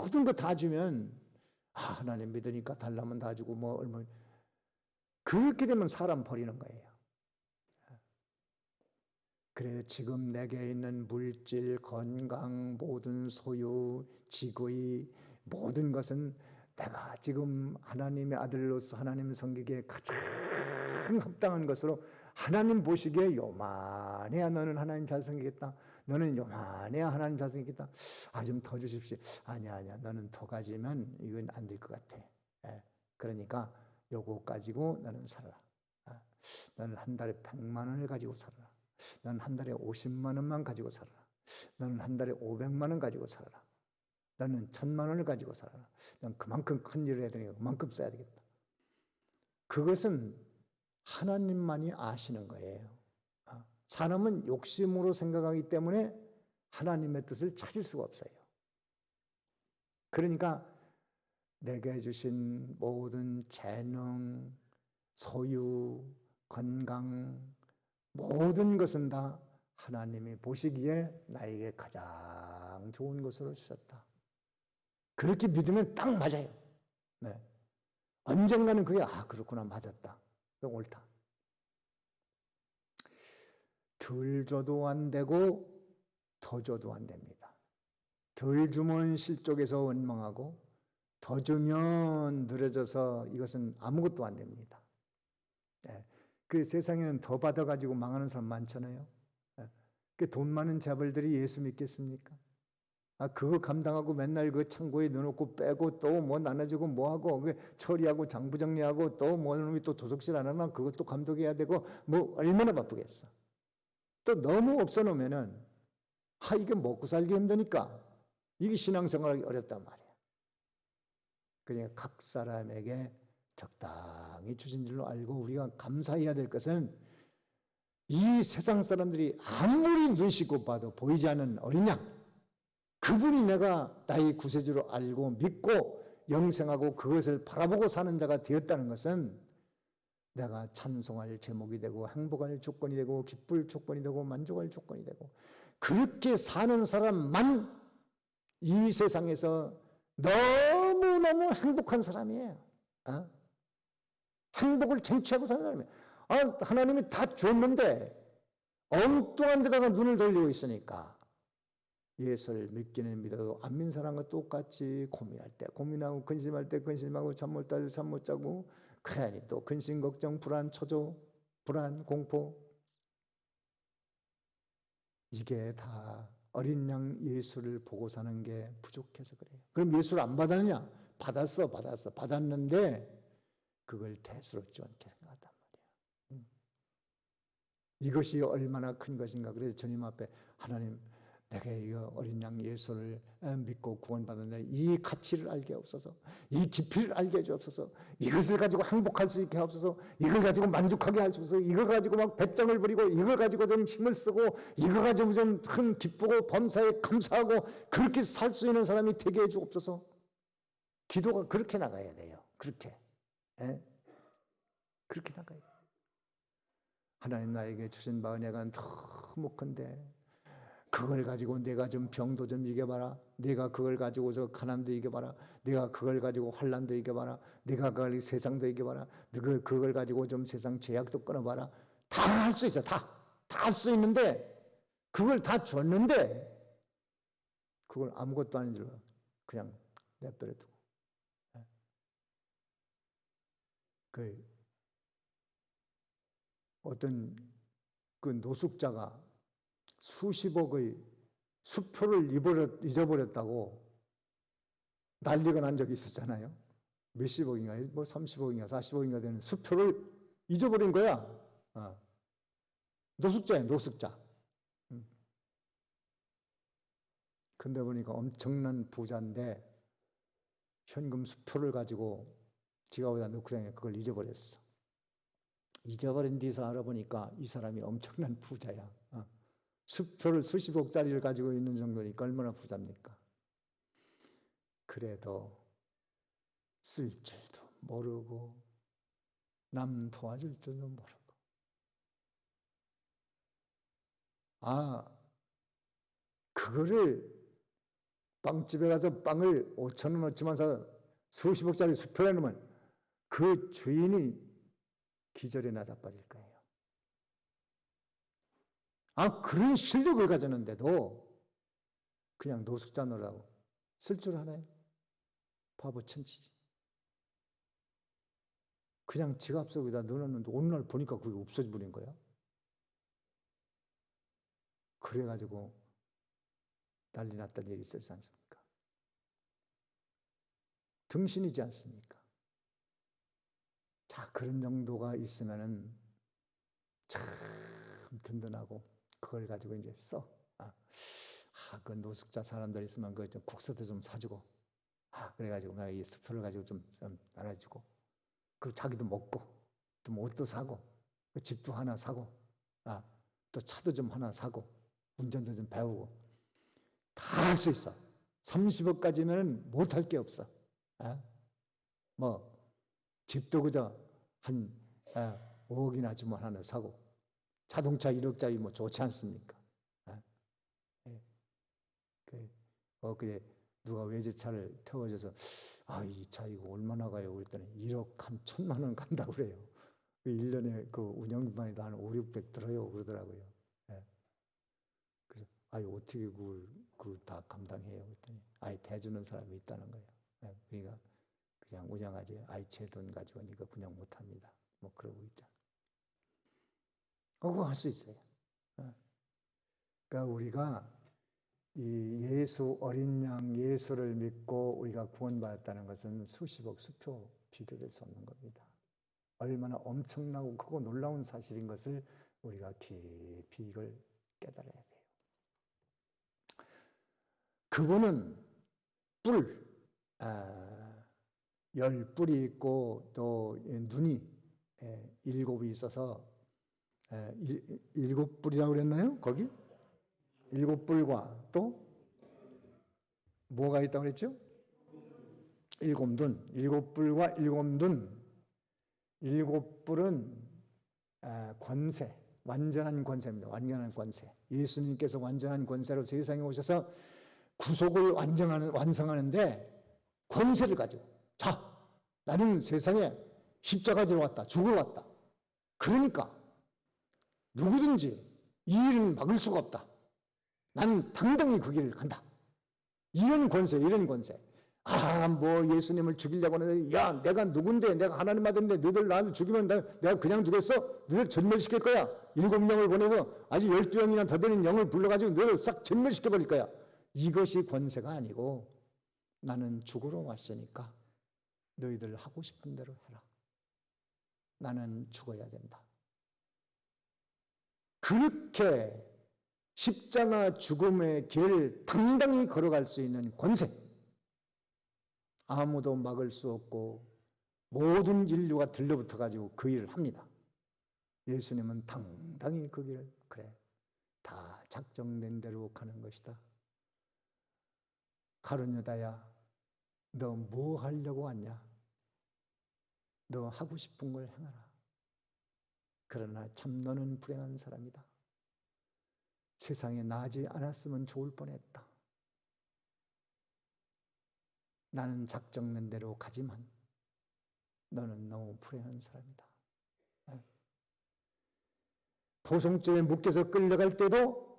모든 거 다 주면 하나님 믿으니까 달라면 다 주고 뭐 얼마 그렇게 되면 사람 버리는 거예요. 그래서 지금 내게 있는 물질, 건강, 모든 소유, 지구의 모든 것은 내가 지금 하나님의 아들로서 하나님 섬기기에 가장 합당한 것으로 하나님 보시기에 요만해야 너는 하나님 잘 섬기겠다. 너는 요만해야 하나님 잘 섬기겠다. 좀 더 주십시오. 아니야. 너는 더 가지면 이건 안 될 것 같아. 그러니까 요거 가지고 너는 살아라. 너는 한 달에 100만 원을 가지고 살아라. 너는 한 달에 50만 원만 가지고 살아라. 너는 한 달에 500만 원 가지고 살아라. 너는 1000만 원을 가지고 살아라. 넌 그만큼 큰 일을 해야 되니까 그만큼 써야 되겠다. 그것은 하나님만이 아시는 거예요. 사람은 욕심으로 생각하기 때문에 하나님의 뜻을 찾을 수가 없어요. 그러니까 내게 주신 모든 재능, 소유, 건강, 모든 것은 다 하나님이 보시기에 나에게 가장 좋은 것으로 주셨다. 그렇게 믿으면 딱 맞아요. 네. 언젠가는 그게 그렇구나, 맞았다. 옳다. 덜 줘도 안 되고 더 줘도 안 됩니다. 덜 주면 실족해서 원망하고 더 주면 늘어져서 이것은 아무것도 안 됩니다. 그 세상에는 더 받아가지고 망하는 사람 많잖아요. 그 돈 많은 재벌들이 예수 믿겠습니까? 그거 감당하고 맨날 그 창고에 넣어놓고 빼고 또 뭐 나눠주고 뭐하고 처리하고 장부 정리하고 또 뭐 놈이 또 도둑질 안 하나 그것도 감독해야 되고 뭐 얼마나 바쁘겠어. 또 너무 없어 놓으면은 이게 먹고 살기 힘드니까 이게 신앙생활하기 어렵단 말이야. 그러니까 각 사람에게 적당히 주신 줄로 알고 우리가 감사해야 될 것은 이 세상 사람들이 아무리 눈 씻고 봐도 보이지 않는 어린 양, 그분이 내가 나의 구세주로 알고 믿고 영생하고 그것을 바라보고 사는 자가 되었다는 것은 내가 찬송할 제목이 되고 행복할 조건이 되고 기쁠 조건이 되고 만족할 조건이 되고 그렇게 사는 사람만 이 세상에서 너무너무 행복한 사람이에요. 행복을 쟁취하고 사는 사람이에요. 하나님이 다 줬는데 엉뚱한 데다가 눈을 돌리고 있으니까 예수를 믿기는 믿어도 안 믿는 사람과 똑같이 고민할 때 고민하고 근심할 때 근심하고 잠 못 잘 잠 못 자고 괜히 또 근심 걱정 불안 초조 불안 공포 이게 다 어린 양 예수를 보고 사는 게 부족해서 그래요. 그럼 예수를 안 받았느냐? 받았는데 그걸 대수롭지 않게 생각한단 말이에요. 이것이 얼마나 큰 것인가. 그래서 주님 앞에 하나님 내가 이 어린 양 예수를 믿고 구원받았는데 이 가치를 알게 하옵소서. 이 깊이를 알게 해주옵소서. 이것을 가지고 행복할 수 있게 하옵소서. 이걸 가지고 만족하게 하옵소서. 이걸 가지고 막 배짱을 부리고 이걸 가지고 좀 힘을 쓰고 이걸 가지고 좀 큰 기쁘고 범사에 감사하고 그렇게 살 수 있는 사람이 되게 해주옵소서. 기도가 그렇게 나가야 돼요. 그렇게 나가야 돼요. 하나님 나에게 주신 바 은혜가 너무 큰데 그걸 가지고 내가 좀 병도 좀 이겨봐라. 내가 그걸 가지고 저 가난도 이겨봐라. 내가 그걸 가지고 환난도 이겨봐라. 내가 그걸 세상도 이겨봐라. 그걸 가지고 좀 세상 죄악도 끊어봐라. 다 할 수 있어. 다 할 수 있는데 그걸 다 줬는데 그걸 아무것도 아닌 줄 그냥 내버려 두고 어떤 그 노숙자가 수십억의 수표를 잊어버렸다고 난리가 난 적이 있었잖아요. 몇십억인가, 뭐 30억인가 40억인가 되는 수표를 잊어버린 거야. 노숙자예요, 노숙자. 근데 보니까 엄청난 부자인데 현금 수표를 가지고 지갑에다 넣고 다니는 그걸 잊어버렸어. 잊어버린 뒤에서 알아보니까 이 사람이 엄청난 부자야. 수표를 수십억짜리를 가지고 있는 정도니까 얼마나 부자입니까? 그래도 쓸 줄도 모르고 남 도와줄 줄도 모르고 그거를 빵집에 가서 빵을 5,000원어치만 사서 수십억짜리 수표를 해놓으면 그 주인이 기절에나 자빠질 거예요. 그런 실력을 가졌는데도 그냥 노숙자 노라고 쓸 줄 알아요? 바보 천치지. 그냥 지갑 속에다 넣어놨는데 어느 날 보니까 그게 없어져 버린 거야. 그래가지고 난리 났던 일이 있었지 않습니까? 등신이지 않습니까? 자, 그런 정도가 있으면은 참 든든하고 그걸 가지고 이제 써. 그 노숙자 사람들 있으면 그 국수도 좀 사주고, 그래가지고 내가 이 수표를 가지고 좀 나눠주고, 그리고 자기도 먹고, 또 옷도 사고, 집도 하나 사고, 또 차도 좀 하나 사고, 운전도 좀 배우고, 다 할 수 있어. 30억까지면 못할 게 없어. 집도 그저 한 5억이나 주면 하나 사고, 자동차 1억짜리 뭐 좋지 않습니까? 그래 누가 외제차를 태워줘서 이 차 이거 얼마나 가요? 그랬더니 1억 한 1,000만 원 간다고 그래요. 1년에 그 운영비만 해도 한 5, 600 들어요 그러더라고요. 그래서 어떻게 그걸 다 감당해요? 그랬더니 대주는 사람이 있다는 거예요. 그러니까 그냥 운영하지. 제 돈 가지고 이거 운영 못합니다. 뭐 그러고 있잖아. 그거 할 수 있어요. 그러니까 우리가 이 예수 어린 양 예수를 믿고 우리가 구원받았다는 것은 수십억 수표 비교될 수 없는 겁니다. 얼마나 엄청나고 크고 놀라운 사실인 것을 우리가 깊이 이걸 깨달아야 돼요. 그분은 뿔, 10뿔이 있고 또 눈이 7이 있어서 7뿔이라고 그랬나요? 거기? 7뿔과 또 뭐가 있다고 그랬죠? 7눈, 7뿔과 7눈. 7뿔은 권세, 완전한 권세입니다. 완전한 권세. 예수님께서 완전한 권세로 세상에 오셔서 구속을 완성하는데 권세를 가지고, 자, 나는 세상에 십자가 지러 왔다, 죽으러 왔다. 그러니까 누구든지 이 일은 막을 수가 없다. 나는 당당히 그 길을 간다. 이런 권세, 이런 권세. 예수님을 죽이려고 하는데, 내가 누군데, 내가 하나님 아들인데, 너희들 나를 죽이면 내가 그냥 두겠어? 너희들 전멸시킬 거야. 7명을 보내서 아주 12명이나 더 되는 영을 불러가지고 너희들 싹 전멸시켜버릴 거야. 이것이 권세가 아니고, 나는 죽으러 왔으니까 너희들 하고 싶은 대로 해라. 나는 죽어야 된다. 그렇게 십자가 죽음의 길을 당당히 걸어갈 수 있는 권세. 아무도 막을 수 없고 모든 인류가 들러붙어 가지고 그 일을 합니다. 예수님은 당당히 그 길을 다 작정된 대로 가는 것이다. 가룟유다야, 너 뭐 하려고 왔냐? 너 하고 싶은 걸 행하라. 그러나 참 너는 불행한 사람이다. 세상에 나지 않았으면 좋을 뻔했다. 나는 작정된 대로 가지만 너는 너무 불행한 사람이다. 포송줄에 묶여서 끌려갈 때도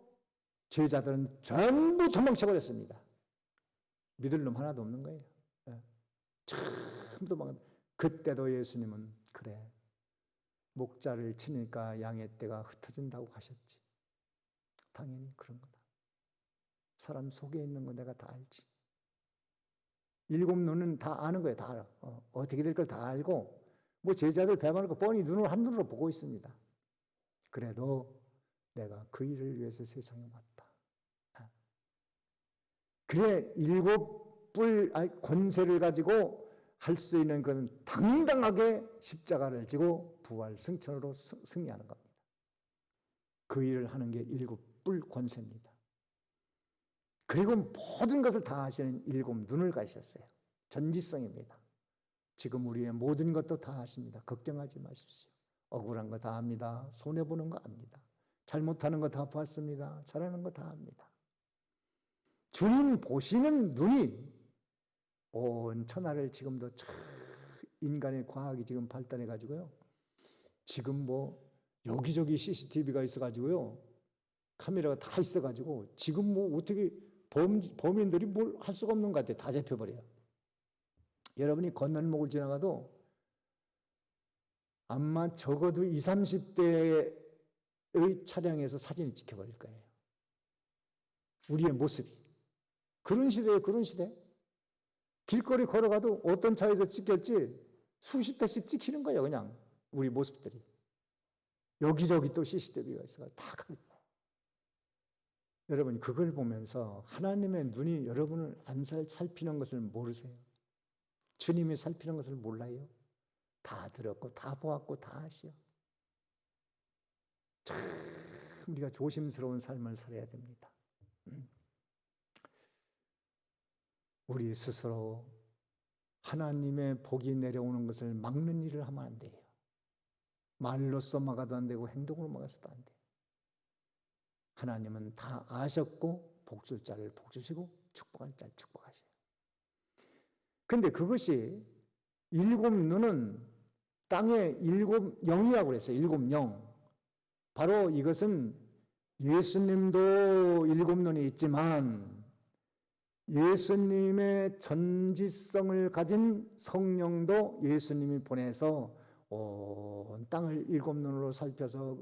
제자들은 전부 도망쳐버렸습니다. 믿을 놈 하나도 없는 거예요. 전부 도망. 그때도 예수님은 목자를 치니까 양의 떼가 흩어진다고 하셨지. 당연히 그런 거다. 사람 속에 있는 거 내가 다 알지. 7눈은 다 아는 거예요. 다 알아. 어떻게 될 걸 다 알고, 제자들 배반하고 뻔히 한눈으로 보고 있습니다. 그래도 내가 그 일을 위해서 세상에 왔다. 그래, 7뿔 권세를 가지고 할 수 있는 것은 당당하게 십자가를 지고 부활 승천으로 승리하는 겁니다. 그 일을 하는 게 7뿔 권세입니다. 그리고 모든 것을 다 하시는 7눈을 가지셨어요. 전지성입니다. 지금 우리의 모든 것도 다 하십니다. 걱정하지 마십시오. 억울한 거 다 압니다. 손해보는 거 압니다. 잘못하는 거 다 봤습니다. 잘하는 거 다 압니다. 주님 보시는 눈이 온 천하를 지금도 인간의 과학이 지금 발달해 가지고요. 지금 뭐 여기저기 CCTV가 있어 가지고요. 카메라가 다 있어 가지고 지금 뭐 어떻게 범인들이 뭘 할 수가 없는 것 같아요. 다 잡혀버려요. 여러분이 건널목을 지나가도 아마 적어도 20, 30대의 차량에서 사진이 찍혀버릴 거예요. 우리의 모습이. 그런 시대예요. 그런 시대. 길거리 걸어가도 어떤 차에서 찍혔지 수십 대씩 찍히는 거예요. 그냥 우리 모습들이. 여기저기 또 CCTV가 있어서 다 여러분 그걸 보면서 하나님의 눈이 여러분을 안 살피는 것을 모르세요? 주님이 살피는 것을 몰라요? 다 들었고 다 보았고 다 아시오. 참 우리가 조심스러운 삶을 살아야 됩니다. 우리 스스로 하나님의 복이 내려오는 것을 막는 일을 하면 안 돼요. 말로써 막아도 안 되고 행동으로 막아서도 안 돼요. 하나님은 다 아셨고 복 줄 자를 복 주시고 축복할 자를 축복하셔요. 근데 그것이 일곱 눈은 땅에 일곱 영이라고 그랬어요. 일곱 영. 바로 이것은 예수님도 일곱 눈이 있지만 예수님의 전지성을 가진 성령도 예수님이 보내서 온 땅을 일곱 눈으로 살펴서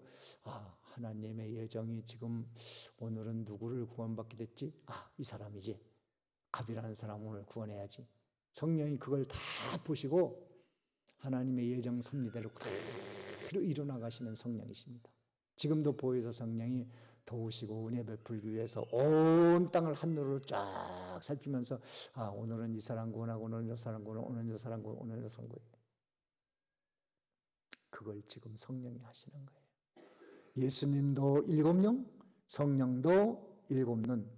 하나님의 예정이 지금 오늘은 누구를 구원받게 됐지? 이 사람이지. 갑이라는 사람 오늘 구원해야지. 성령이 그걸 다 보시고 하나님의 예정 섭리대로 그대로 이루어나가시는 성령이십니다. 지금도 보혜사 성령이 도우시고 은혜 베풀기 위해서 온 땅을 한눈으로 쫙 살피면서 오늘은 이 사람 구원하고 오늘은 저 사람 구원하고 오늘은 저 사람 구원하고 오늘은 저 사람 구원하고 그걸 지금 성령이 하시는 거예요. 예수님도 일곱 영, 성령도 일곱 눈.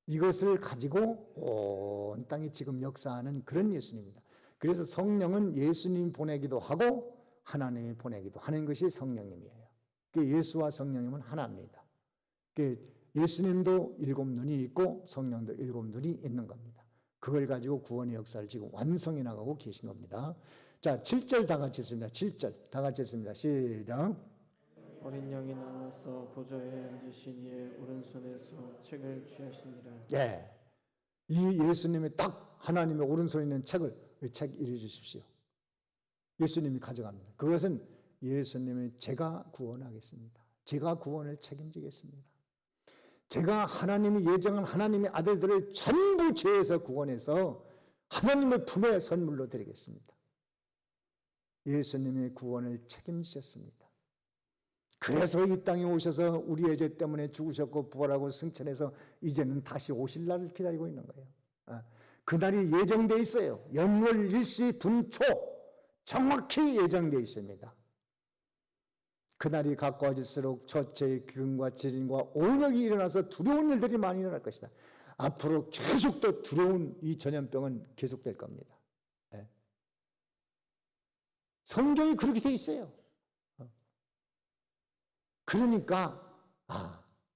이것을 가지고 온 땅에 지금 역사하는 그런 예수님입니다. 그래서 성령은 예수님 보내기도 하고 하나님이 보내기도 하는 것이 성령님이에요. 예수와 성령님은 하나입니다. 예수님도 일곱 눈이 있고 성령도 일곱 눈이 있는 겁니다. 그걸 가지고 구원의 역사를 지금 완성해 나가고 계신 겁니다. 자, 7절 다 같이 했습니다. 7절 다 같이 했습니다. 시작. 어린 양이 나와서 보좌에 앉으신 이의 오른손에서 책을 취하시니라. 예, 이 예수님이 딱 하나님의 오른손에 있는 책을 책 읽어주십시오. 예수님이 가져갑니다. 그것은 예수님이 제가 구원하겠습니다. 제가 구원을 책임지겠습니다. 제가 하나님이 예정한 하나님의 아들들을 전부 죄에서 구원해서 하나님의 품에 선물로 드리겠습니다. 예수님이 구원을 책임지셨습니다. 그래서 이 땅에 오셔서 우리의 죄 때문에 죽으셨고 부활하고 승천해서 이제는 다시 오실 날을 기다리고 있는 거예요. 그날이 예정되어 있어요. 영월 일시 분초 정확히 예정되어 있습니다. 그날이 가까워질수록 첫째의 기근과 지진과 온역이 일어나서 두려운 일들이 많이 일어날 것이다. 앞으로 계속 더 두려운 이 전염병은 계속될 겁니다. 성경이 그렇게 되어 있어요. 그러니까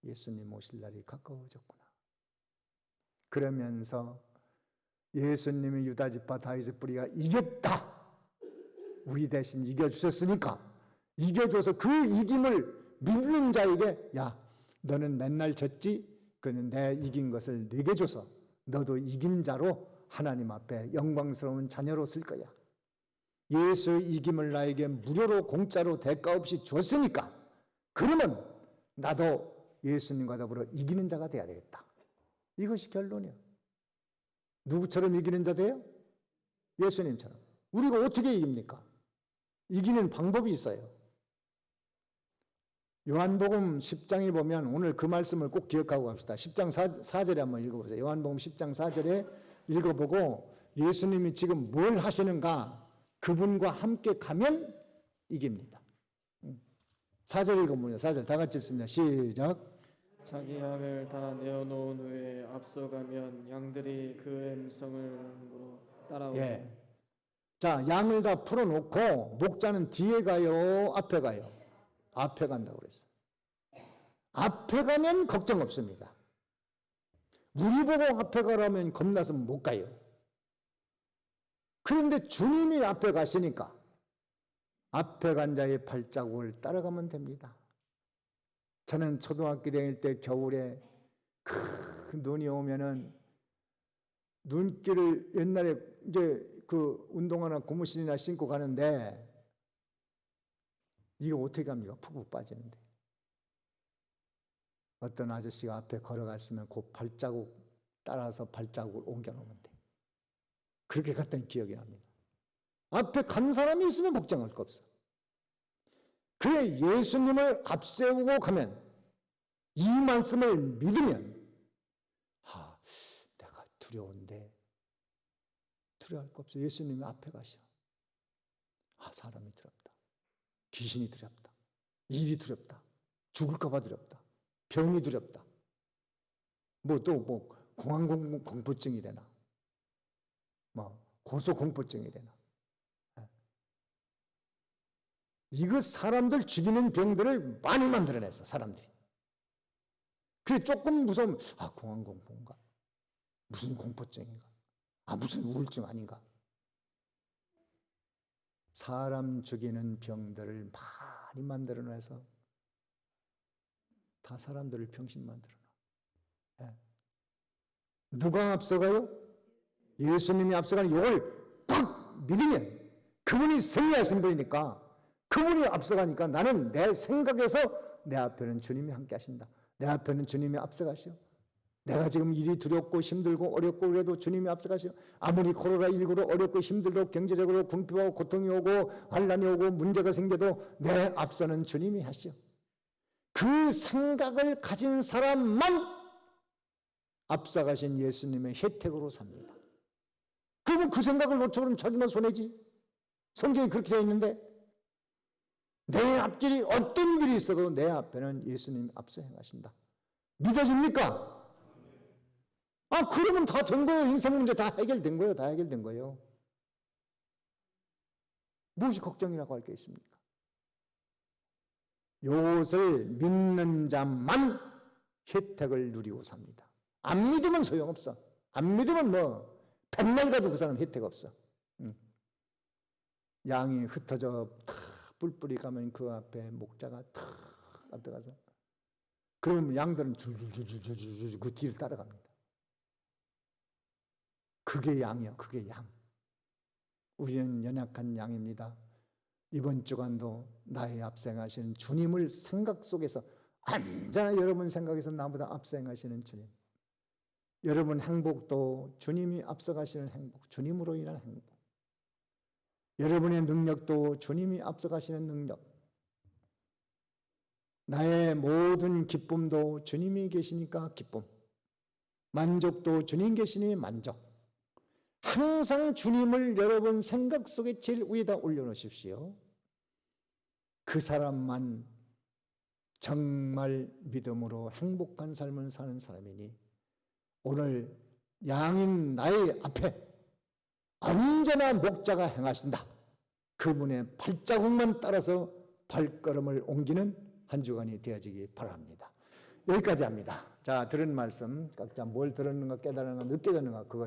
예수님 오실 날이 가까워졌구나. 그러면서 예수님이 유다지파 다윗의 뿌리가 이겼다. 우리 대신 이겨주셨으니까 이겨줘서 그 이김을 믿는 자에게 너는 맨날 졌지? 그는 내 이긴 것을 내게 줘서 너도 이긴 자로 하나님 앞에 영광스러운 자녀로 쓸 거야. 예수의 이김을 나에게 무료로 공짜로 대가 없이 줬으니까 그러면 나도 예수님과 더불어 이기는 자가 돼야 되겠다. 이것이 결론이야. 누구처럼 이기는 자 돼요? 예수님처럼. 우리가 어떻게 이깁니까? 이기는 방법이 있어요. 요한복음 10장에 보면 오늘 그 말씀을 꼭 기억하고 갑시다. 10장 4절에 한번 읽어보세요. 요한복음 10장 4절에 읽어보고 예수님이 지금 뭘 하시는가 그분과 함께 가면 이깁니다. 4절 읽어보세요. 4절 다 같이 읽습니다. 시작. 자기 양을 다 내어놓은 후에 앞서가면 양들이 그의 음성을 따라오고. 자, 양을 다 풀어놓고 목자는 뒤에 가요? 앞에 가요? 앞에 간다고 그랬어요. 앞에 가면 걱정 없습니다. 우리 보고 앞에 가라면 겁나서 못 가요. 그런데 주님이 앞에 가시니까 앞에 간 자의 발자국을 따라가면 됩니다. 저는 초등학교 다닐 때 겨울에 큰 눈이 오면은 눈길을 옛날에 이제 그 운동화나 고무신이나 신고 가는데 이거 어떻게 갑니까? 푹푹 빠지는데. 어떤 아저씨가 앞에 걸어갔으면 그 발자국 따라서 발자국을 옮겨놓으면 돼. 그렇게 갔던 기억이 납니다. 앞에 간 사람이 있으면 걱정할 거 없어. 그래 예수님을 앞세우고 가면 이 말씀을 믿으면 내가 두려운데 두려워할 거 없어. 예수님이 앞에 가셔. 사람이 두렵다. 귀신이 두렵다. 일이 두렵다. 죽을까 봐 두렵다. 병이 두렵다. 공황공포증이래나. 고소공포증이래나. 이거 사람들 죽이는 병들을 많이 만들어냈어, 사람들이. 그래, 조금 무서우면, 공황공포인가? 무슨 공포증인가? 무슨 우울증 아닌가? 사람 죽이는 병들을 많이 만들어내서 다 사람들을 병신 만들어놔. 누가 앞서가요? 예수님이 앞서가는 이걸 딱 믿으면 그분이 승리하신 분이니까 그분이 앞서가니까 나는 내 생각에서 내 앞에는 주님이 함께 하신다. 내 앞에는 주님이 앞서가시오. 내가 지금 일이 두렵고 힘들고 어렵고 그래도 주님이 앞서가시오. 아무리 코로나19로 어렵고 힘들고 경제적으로 궁핍하고 고통이 오고 환난이 오고 문제가 생겨도 내 앞서는 주님이 하시오. 그 생각을 가진 사람만 앞서가신 예수님의 혜택으로 삽니다. 그러면 그 생각을 놓쳐버리면 자기만 손해지. 성경이 그렇게 되어 있는데 내 앞길이 어떤 길이 있어도 내 앞에는 예수님이 앞서 행하신다. 믿어집니까? 그러면 다 된 거예요. 인생 문제 다 해결된 거예요. 다 해결된 거예요. 무엇이 걱정이라고 할 게 있습니까? 이것을 믿는 자만 혜택을 누리고 삽니다. 안 믿으면 소용없어. 안 믿으면 백날 가도 그 사람 혜택 없어. 양이 흩어져 뿔뿔이 가면 그 앞에 목자가 탁 앞에 가서 그러면 양들은 줄줄줄줄줄 그 뒤를 따라갑니다. 그게 양이요. 그게 양. 우리는 연약한 양입니다. 이번 주간도 나의 앞서행하시는 주님을 생각 속에서 언제나 여러분 생각에서 나보다 앞서행하시는 주님. 여러분 행복도 주님이 앞서가시는 행복, 주님으로 인한 행복. 여러분의 능력도 주님이 앞서가시는 능력. 나의 모든 기쁨도 주님이 계시니까 기쁨. 만족도 주님 계시니 만족. 항상 주님을 여러분 생각 속에 제일 위에다 올려놓으십시오. 그 사람만 정말 믿음으로 행복한 삶을 사는 사람이니 오늘 양인 나의 앞에 언제나 목자가 행하신다. 그분의 발자국만 따라서 발걸음을 옮기는 한 주간이 되어지기 바랍니다. 여기까지 합니다. 자, 들은 말씀 각자 뭘 들었는가 깨달았는가 느껴졌는가 그걸